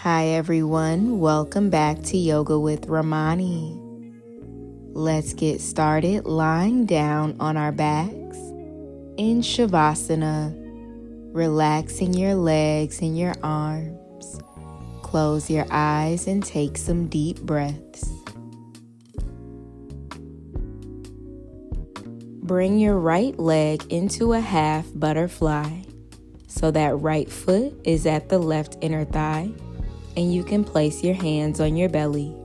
Hi everyone, welcome back to Yoga with RAMONI. Let's get started lying down on our backs in Shavasana, relaxing your legs and your arms. Close your eyes and take some deep breaths. Bring your right leg into a half butterfly so that right foot is at the left inner thigh, and you can place your hands on your belly.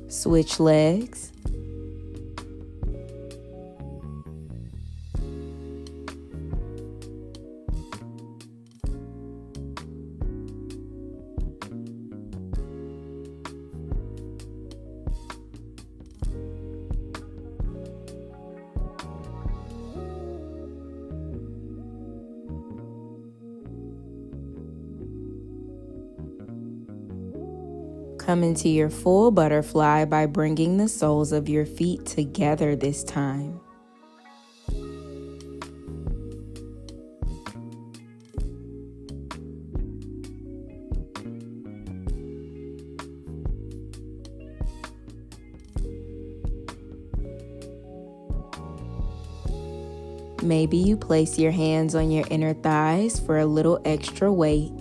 Switch legs. Come into your full butterfly by bringing the soles of your feet together this time. Maybe you place your hands on your inner thighs for a little extra weight.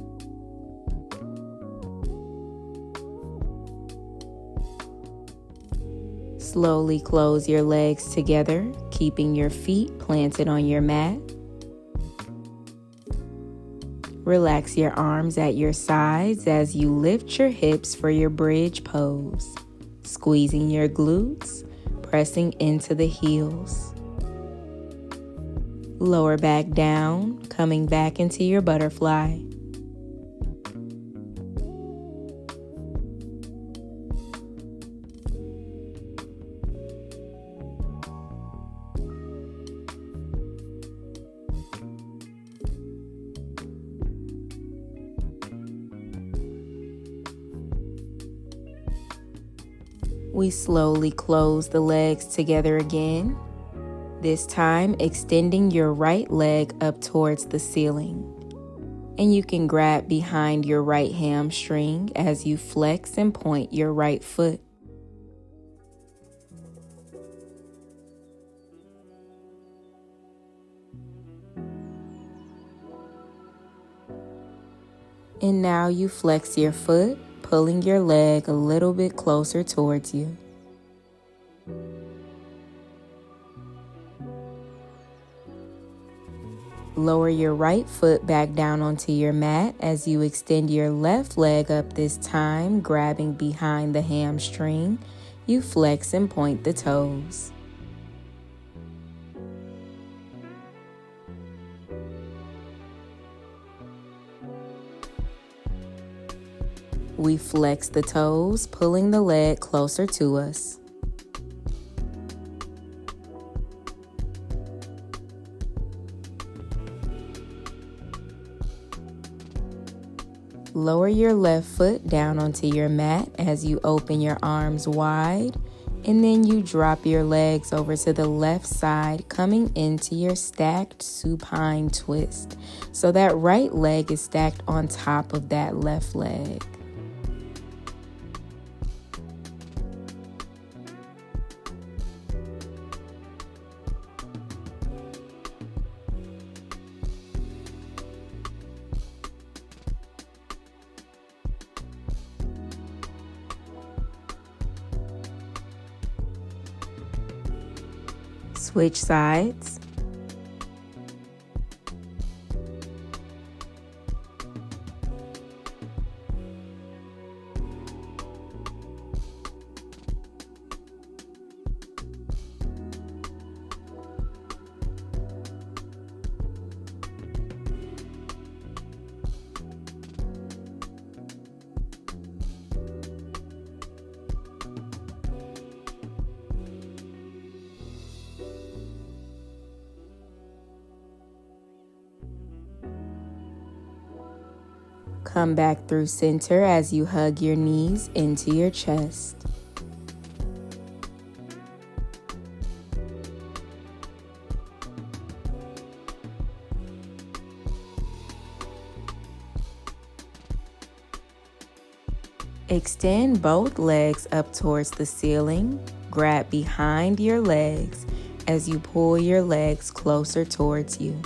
Slowly close your legs together, keeping your feet planted on your mat. Relax your arms at your sides as you lift your hips for your bridge pose, squeezing your glutes, pressing into the heels. Lower back down, coming back into your butterfly. We slowly close the legs together again, this time extending your right leg up towards the ceiling. And you can grab behind your right hamstring as you flex and point your right foot. And now you flex your foot, pulling your leg a little bit closer towards you. Lower your right foot back down onto your mat as you extend your left leg up this time, grabbing behind the hamstring. You flex and point the toes. We flex the toes, pulling the leg closer to us. Lower your left foot down onto your mat as you open your arms wide, and then you drop your legs over to the left side, coming into your stacked supine twist. So that right leg is stacked on top of that left leg. Switch sides. Come back through center as you hug your knees into your chest. Extend both legs up towards the ceiling. Grab behind your legs as you pull your legs closer towards you.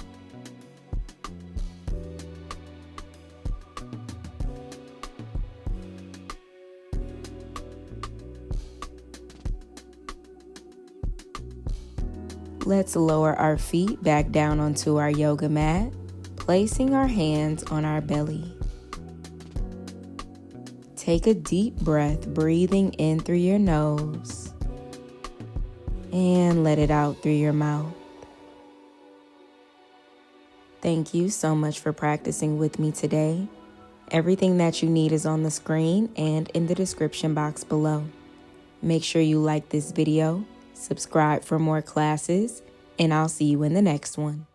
Let's lower our feet back down onto our yoga mat, placing our hands on our belly. Take a deep breath, breathing in through your nose and let it out through your mouth. Thank you so much for practicing with me today. Everything that you need is on the screen and in the description box below. Make sure you like this video, subscribe for more classes, and I'll see you in the next one.